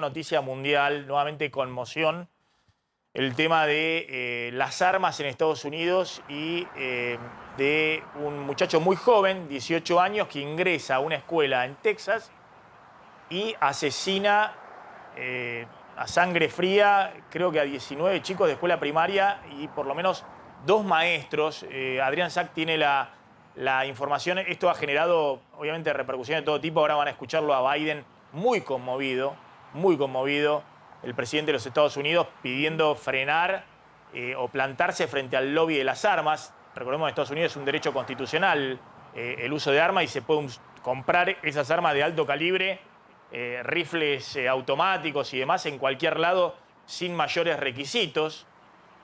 Noticia mundial, nuevamente conmoción, el tema de las armas en Estados Unidos y de un muchacho muy joven, 18 años, que ingresa a una escuela en Texas y asesina a sangre fría, creo que a 19 chicos de escuela primaria y por lo menos 2 maestros. Adrián Sack tiene la información. Esto ha generado, obviamente, repercusiones de todo tipo. Ahora van a escucharlo a Biden muy conmovido, el presidente de los Estados Unidos pidiendo frenar o plantarse frente al lobby de las armas. Recordemos que en Estados Unidos es un derecho constitucional el uso de armas y se pueden comprar esas armas de alto calibre, rifles automáticos y demás en cualquier lado sin mayores requisitos.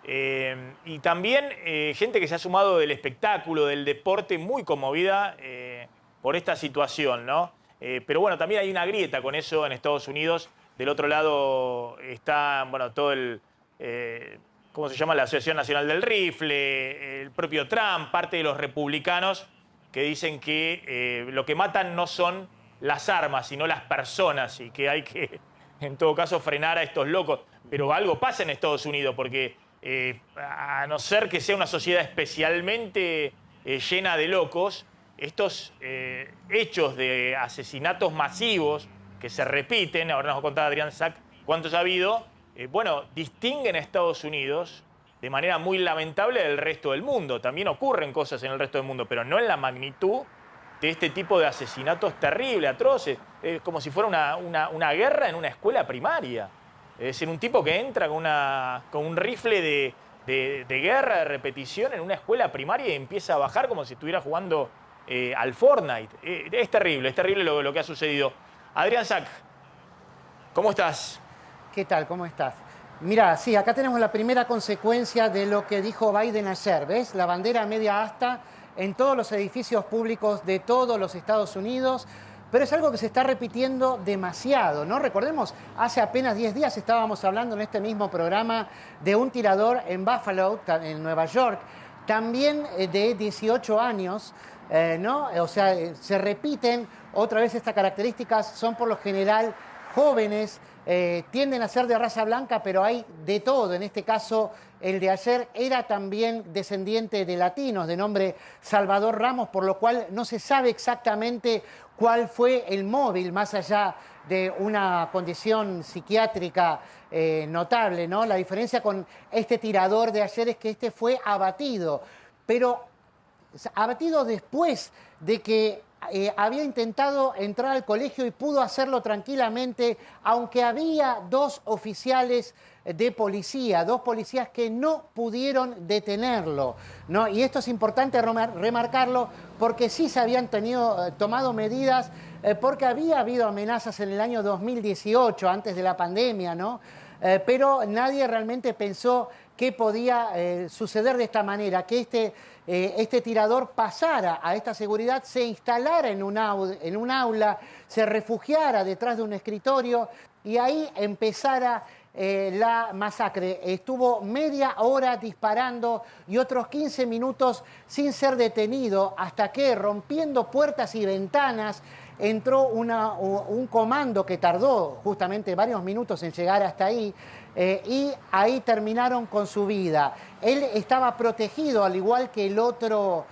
Y también gente que se ha sumado del espectáculo, del deporte, muy conmovida por esta situación, ¿no? Pero bueno, también hay una grieta con eso en Estados Unidos. Del otro lado está, bueno, todo el, ¿cómo se llama? La Asociación Nacional del Rifle, el propio Trump, parte de los republicanos que dicen que lo que matan no son las armas, sino las personas y que hay que, en todo caso, frenar a estos locos. Pero algo pasa en Estados Unidos porque a no ser que sea una sociedad especialmente llena de locos, estos hechos de asesinatos masivos que se repiten, ahora nos va a contar Adrián Sack cuántos ha habido, bueno, distinguen a Estados Unidos de manera muy lamentable del resto del mundo. También ocurren cosas en el resto del mundo, pero no en la magnitud de este tipo de asesinatos terribles, atroces. Como si fuera una guerra en una escuela primaria. Es decir, un tipo que entra con un rifle de guerra, de repetición en una escuela primaria y empieza a bajar como si estuviera jugando al Fortnite. Es terrible lo que ha sucedido. Adrián Sack, ¿cómo estás? ¿Qué tal? ¿Cómo estás? Mira, sí, acá tenemos la primera consecuencia de lo que dijo Biden ayer, ¿ves? La bandera media asta en todos los edificios públicos de todos los Estados Unidos, pero es algo que se está repitiendo demasiado, ¿no? Recordemos, hace apenas 10 días estábamos hablando en este mismo programa de un tirador en Buffalo, en Nueva York, también de 18 años, ¿no? O sea, se repiten otra vez estas características, son por lo general jóvenes, tienden a ser de raza blanca, pero hay de todo. En este caso, el de ayer era también descendiente de latinos, de nombre Salvador Ramos, por lo cual no se sabe exactamente cuál fue el móvil, más allá de una condición psiquiátrica notable, ¿no? La diferencia con este tirador de ayer es que este fue abatido, pero abatido después de que había intentado entrar al colegio y pudo hacerlo tranquilamente, aunque había 2 oficiales de policía, 2 policías que no pudieron detenerlo, ¿no? Y esto es importante remarcarlo porque sí se habían tomado medidas, porque había habido amenazas en el año 2018, antes de la pandemia, ¿no? Pero nadie realmente pensó que podía suceder de esta manera, que este tirador pasara a esta seguridad, se instalara en un aula, se refugiara detrás de un escritorio y ahí empezara la masacre. Estuvo media hora disparando y otros 15 minutos sin ser detenido, hasta que, rompiendo puertas y ventanas, entró un comando que tardó justamente varios minutos en llegar hasta ahí, y ahí terminaron con su vida. Él estaba protegido, al igual que el otro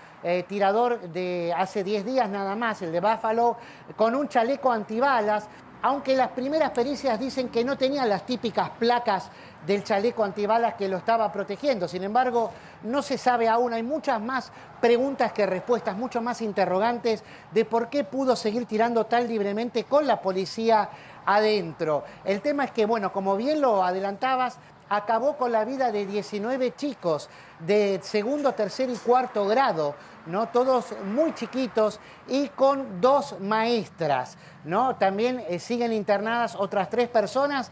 tirador de hace 10 días nada más, el de Buffalo, con un chaleco antibalas, aunque las primeras pericias dicen que no tenía las típicas placas del chaleco antibalas que lo estaba protegiendo. Sin embargo, no se sabe aún, hay muchas más preguntas que respuestas, muchos más interrogantes de por qué pudo seguir tirando tan libremente con la policía adentro. El tema es que, bueno, como bien lo adelantabas, acabó con la vida de 19 chicos de segundo, tercer y cuarto grado, ¿no? Todos muy chiquitos y con 2 maestras, ¿no? También siguen internadas otras 3 personas.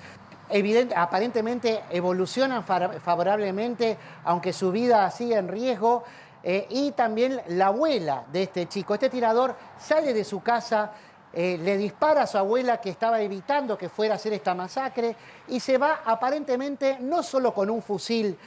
Aparentemente evolucionan favorablemente, aunque su vida sigue en riesgo. Y también la abuela de este chico. Este tirador sale de su casa, le dispara a su abuela que estaba evitando que fuera a hacer esta masacre y se va aparentemente no solo con un fusil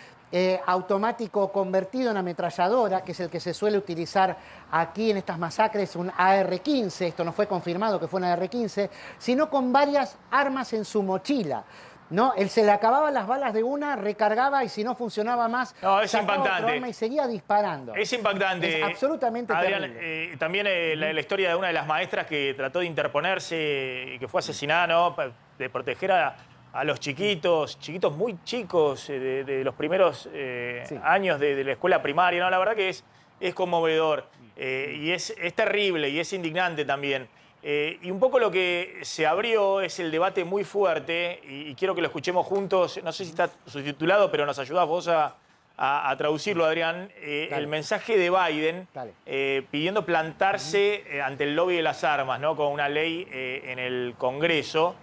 automático convertido en ametralladora, que es el que se suele utilizar aquí en estas masacres, un AR-15, esto no fue confirmado que fue un AR-15, sino con varias armas en su mochila. ¿No? Él se le acababan las balas de una, recargaba y si no funcionaba más, no, es sacaba otro impactante. arma y seguía disparando. Es impactante. Es absolutamente Adrián, terrible. también la historia de una de las maestras que trató de interponerse y que fue asesinada, ¿no? De proteger a los chiquitos muy chicos, de los primeros Sí. años de la escuela primaria, ¿no? La verdad que es conmovedor y es terrible y es indignante también. Y un poco lo que se abrió es el debate muy fuerte y quiero que lo escuchemos juntos. No sé si está subtitulado, pero nos ayudás vos a traducirlo, Adrián. El mensaje de Biden pidiendo plantarse ante el lobby de las armas, ¿no? Con una ley en el Congreso.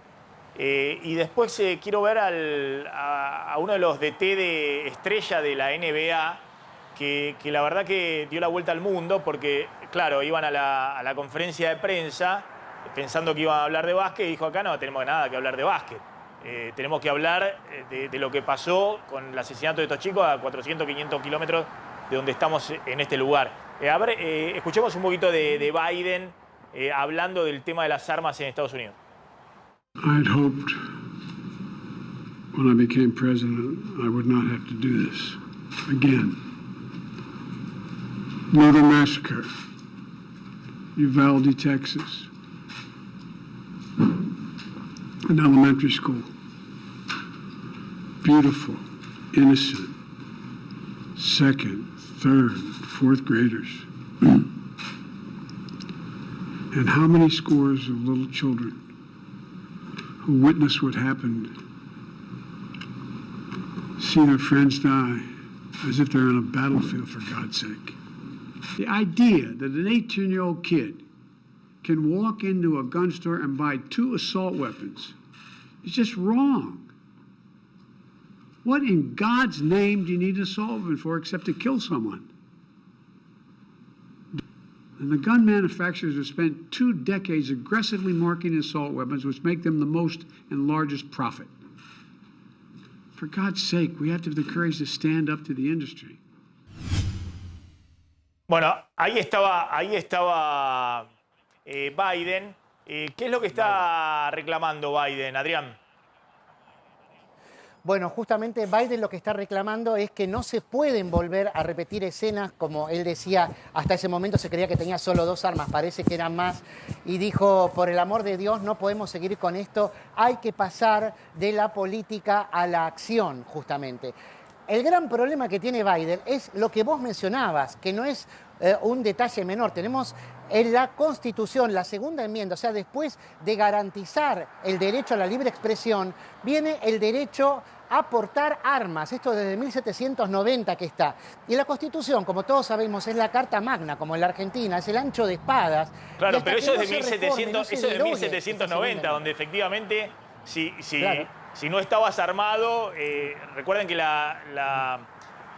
Y después quiero ver a uno de los DT de estrella de la NBA que la verdad que dio la vuelta al mundo porque, claro, iban a la conferencia de prensa pensando que iban a hablar de básquet y dijo, acá no tenemos nada que hablar de básquet. Tenemos que hablar de lo que pasó con el asesinato de estos chicos a 400, 500 kilómetros de donde estamos en este lugar. A ver, escuchemos un poquito de Biden hablando del tema de las armas en Estados Unidos. I'd hoped when I became president I would not have to do this again. Murder massacre, Uvalde, Texas, an elementary school. Beautiful, innocent, second, third, fourth graders. And how many scores of little children who witness what happened see their friends die as if they're on a battlefield, for God's sake. The idea that an 18-year-old kid can walk into a gun store and buy 2 assault weapons is just wrong. What in God's name do you need an assault weapon for except to kill someone? And the gun manufacturers have spent 2 decades aggressively marketing assault weapons, which make them the most and largest profit. For God's sake, we have to have the courage to stand up to the industry. Bueno, ahí estaba Biden. ¿Qué es lo que está reclamando Biden, Adrián? Bueno, justamente Biden lo que está reclamando es que no se pueden volver a repetir escenas, como él decía, hasta ese momento se creía que tenía solo 2 armas, parece que eran más, y dijo, por el amor de Dios, no podemos seguir con esto, hay que pasar de la política a la acción, justamente. El gran problema que tiene Biden es lo que vos mencionabas, que no es un detalle menor. Tenemos en la Constitución, la segunda enmienda, o sea, después de garantizar el derecho a la libre expresión, viene el derecho a portar armas. Esto desde 1790 que está. Y la Constitución, como todos sabemos, es la Carta Magna, como en la Argentina, es el ancho de espadas. Claro, pero eso es de 1790, donde efectivamente, si no estabas armado, recuerden que la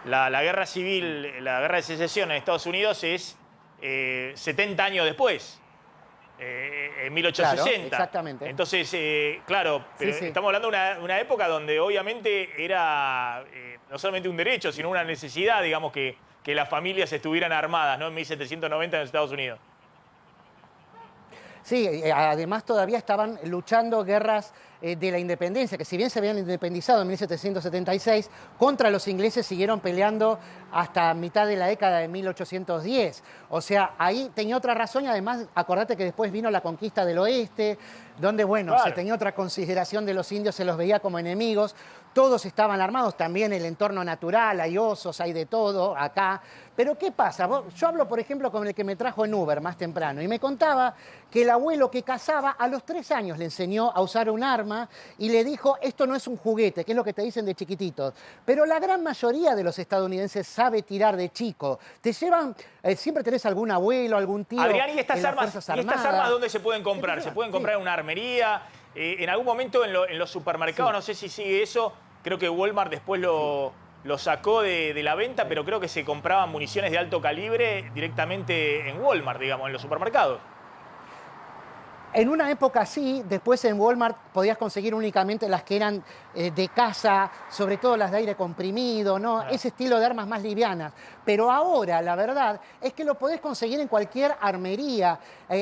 guerra civil, la guerra de secesión en Estados Unidos es 70 años después. En 1860. Claro, exactamente. Entonces, claro, pero estamos hablando de una época donde obviamente era no solamente un derecho, sino una necesidad, digamos, que las familias estuvieran armadas, ¿no? En 1790 en Estados Unidos. Sí, además todavía estaban luchando guerras de la independencia, que si bien se habían independizado en 1776, contra los ingleses siguieron peleando hasta mitad de la década de 1810. O sea, ahí tenía otra razón y además acordate que después vino la conquista del oeste, donde, bueno, se tenía otra consideración de los indios, se los veía como enemigos. Todos estaban armados, también el entorno natural, hay osos, hay de todo acá. Pero ¿qué pasa? Yo hablo, por ejemplo, con el que me trajo en Uber más temprano y me contaba que el abuelo que cazaba a los 3 años le enseñó a usar un arma y le dijo, esto no es un juguete, que es lo que te dicen de chiquititos. Pero la gran mayoría de los estadounidenses sabe tirar de chico. Te llevan, siempre tenés algún abuelo, algún tío. Adrián, ¿y estas en las armas, Fuerzas Armadas? dónde se pueden comprar? ¿Se pueden comprar en una armería? En algún momento en los supermercados, no sé si sigue eso, creo que Walmart después lo sacó de la venta, pero creo que se compraban municiones de alto calibre directamente en Walmart, digamos, en los supermercados. En una época sí, después en Walmart podías conseguir únicamente las que eran de casa, sobre todo las de aire comprimido, ¿no? Ese estilo de armas más livianas. Pero ahora, la verdad, es que lo podés conseguir en cualquier armería.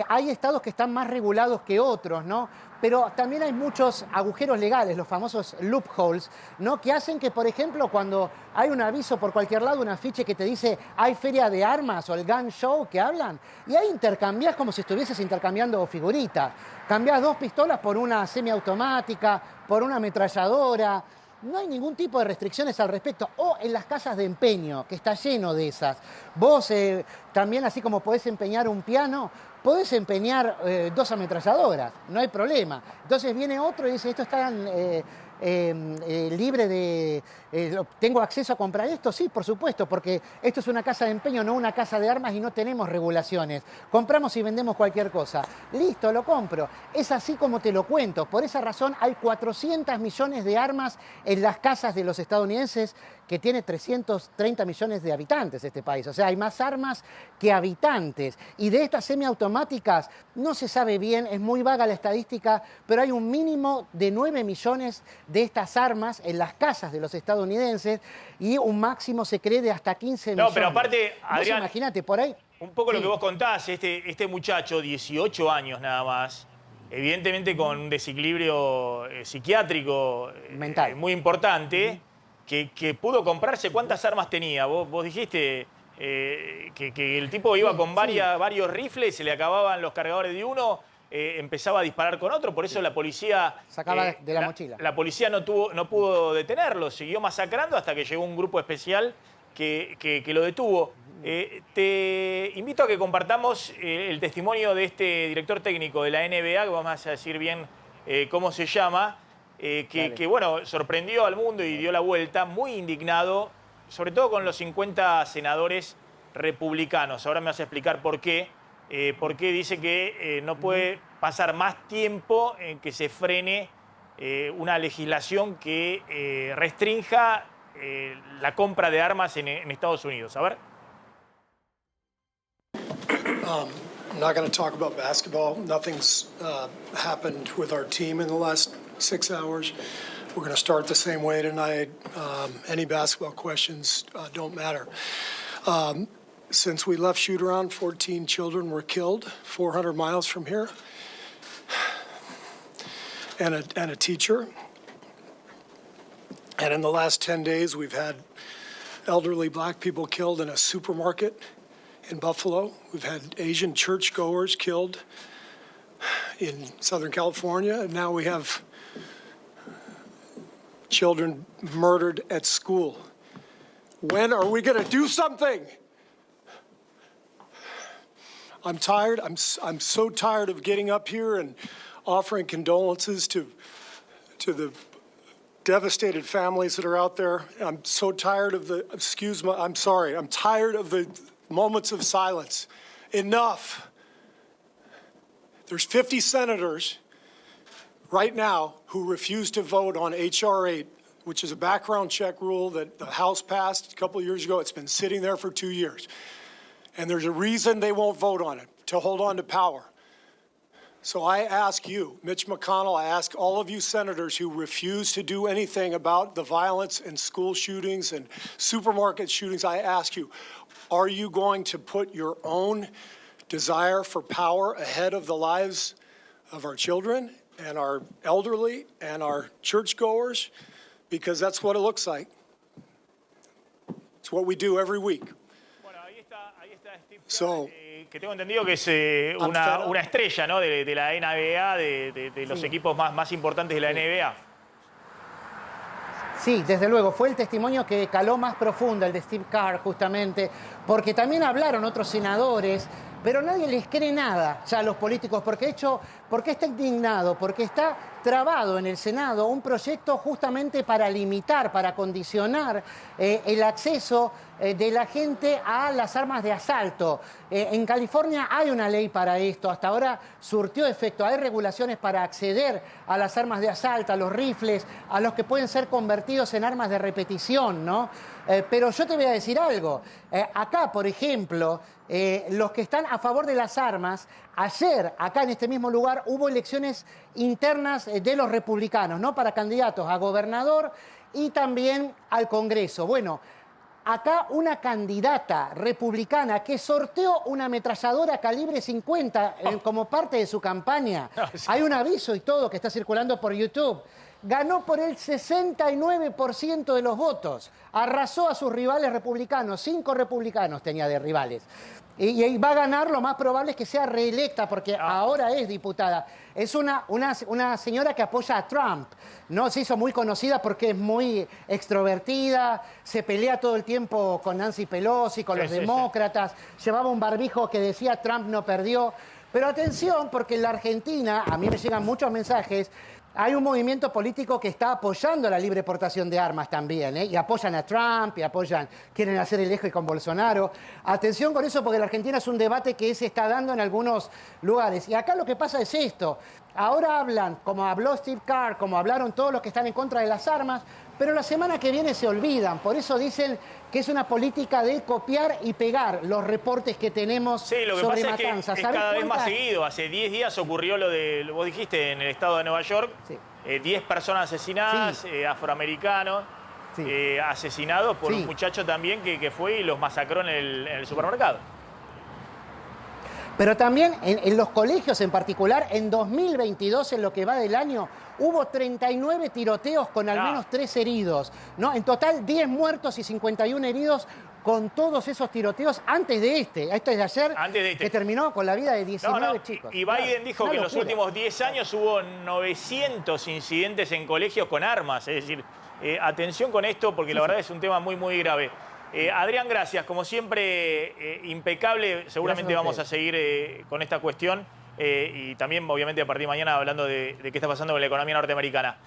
Hay estados que están más regulados que otros, ¿no? Pero también hay muchos agujeros legales, los famosos loopholes, ¿no? Que hacen que, por ejemplo, cuando hay un aviso por cualquier lado, un afiche que te dice hay feria de armas o el gun show que hablan, y ahí intercambiás como si estuvieses intercambiando figuritas. Cambiás 2 pistolas por una semiautomática, por una ametralladora. No hay ningún tipo de restricciones al respecto. O en las casas de empeño, que está lleno de esas. Vos también, así como podés empeñar un piano, podés empeñar 2 ametralladoras, no hay problema. Entonces viene otro y dice, esto está libre de... ¿Tengo acceso a comprar esto? Sí, por supuesto, porque esto es una casa de empeño, no una casa de armas y no tenemos regulaciones. Compramos y vendemos cualquier cosa. Listo, lo compro. Es así como te lo cuento. Por esa razón hay 400 millones de armas en las casas de los estadounidenses, que tiene 330 millones de habitantes este país. O sea, hay más armas que habitantes. Y de estas semiautomáticas no se sabe bien, es muy vaga la estadística, pero hay un mínimo de 9 millones de estas armas en las casas de los estadounidenses y un máximo se cree de hasta 15 millones. No, pero aparte, Adrián, imagínate, por ahí... un poco Sí. lo que vos contás, este muchacho, 18 años nada más, evidentemente con un desequilibrio psiquiátrico Mental. muy importante, que pudo comprarse. ¿Cuántas armas tenía? Vos dijiste que el tipo iba con varios rifles, se le acababan los cargadores de uno, empezaba a disparar con otro, por eso la policía... Sacaba de la mochila. La policía no pudo detenerlo, siguió masacrando hasta que llegó un grupo especial que lo detuvo. Te invito a que compartamos el testimonio de este director técnico de la NBA, que vamos a decir bien cómo se llama, que bueno, sorprendió al mundo y dio la vuelta, muy indignado, sobre todo con los 50 senadores republicanos. Ahora me vas a explicar por qué dice que no puede pasar más tiempo en que se frene una legislación que restrinja la compra de armas en Estados Unidos. A ver. I'm not going to talk about basketball. Nothing's happened with our team in the last 6 hours. We're going to start the same way tonight. Any basketball questions don't matter. Since we left shoot-around, 14 children were killed 400 miles from here, and a teacher. And in the last 10 days, we've had elderly black people killed in a supermarket in Buffalo. We've had Asian churchgoers killed in Southern California. And now we have children murdered at school. When are we going to do something? I'm tired. I'm so tired of getting up here and offering condolences to the devastated families that are out there. I'm so tired of the, I'm sorry, I'm tired of the moments of silence. Enough. There's 50 senators right now who refuse to vote on H.R. 8, which is a background check rule that the House passed a couple of years ago. It's been sitting there for 2 years. And there's a reason they won't vote on it, to hold on to power. So I ask you, Mitch McConnell, I ask all of you senators who refuse to do anything about the violence and school shootings and supermarket shootings, I ask you, are you going to put your own desire for power ahead of the lives of our children and our elderly and our churchgoers? Because that's what it looks like. It's what we do every week. Bueno, ahí está Steve Kerr, So, que tengo entendido que es una estrella, ¿no?, de la NBA, de los equipos más importantes de la NBA. Sí, desde luego, fue el testimonio que caló más profundo, el de Steve Kerr, justamente, porque también hablaron otros senadores, pero nadie les cree nada ya a los políticos, porque está indignado, porque está trabado en el Senado un proyecto justamente para limitar, para condicionar el acceso de la gente a las armas de asalto. En California hay una ley para esto, hasta ahora surtió efecto, hay regulaciones para acceder a las armas de asalto, a los rifles, a los que pueden ser convertidos en armas de repetición, ¿no? Pero yo te voy a decir algo. Acá, por ejemplo, los que están a favor de las armas, ayer, acá en este mismo lugar, hubo elecciones internas de los republicanos, ¿no? Para candidatos a gobernador y también al Congreso. Bueno, acá una candidata republicana que sorteó una ametralladora calibre 50 como parte de su campaña. Hay un aviso y todo que está circulando por YouTube. Ganó por el 69% de los votos. Arrasó a sus rivales republicanos. 5 republicanos tenía de rivales. Y va a ganar, lo más probable es que sea reelecta, porque ahora es diputada. Es una señora que apoya a Trump. ¿No? Se hizo muy conocida porque es muy extrovertida, se pelea todo el tiempo con Nancy Pelosi, con los demócratas, llevaba un barbijo que decía Trump no perdió. Pero atención, porque en la Argentina, a mí me llegan muchos mensajes, hay un movimiento político que está apoyando la libre portación de armas también, ¿eh? Y apoyan a Trump, y quieren hacer el eje con Bolsonaro. Atención con eso, porque la Argentina es un debate que se está dando en algunos lugares. Y acá lo que pasa es esto. Ahora hablan, como habló Steve Carr, como hablaron todos los que están en contra de las armas, pero la semana que viene se olvidan. Por eso dicen que es una política de copiar y pegar los reportes que tenemos sobre matanzas. Es cada vez más seguido. Hace 10 días ocurrió lo de, vos dijiste, en el estado de Nueva York, 10 personas asesinadas, afroamericanos, asesinados por un muchacho también que fue y los masacró en el supermercado. Pero también en los colegios en particular, en 2022, en lo que va del año, hubo 39 tiroteos con al menos 3 heridos, ¿no? En total, 10 muertos y 51 heridos con todos esos tiroteos antes de este. Esto es de ayer, que terminó con la vida de 19 chicos. Y Biden dijo que en los últimos 10 años hubo 900 incidentes en colegios con armas. Es decir, atención con esto, porque la verdad es un tema muy, muy grave. Adrián, gracias. Como siempre, impecable. Seguramente vamos a seguir con esta cuestión y también, obviamente, a partir de mañana hablando de qué está pasando con la economía norteamericana.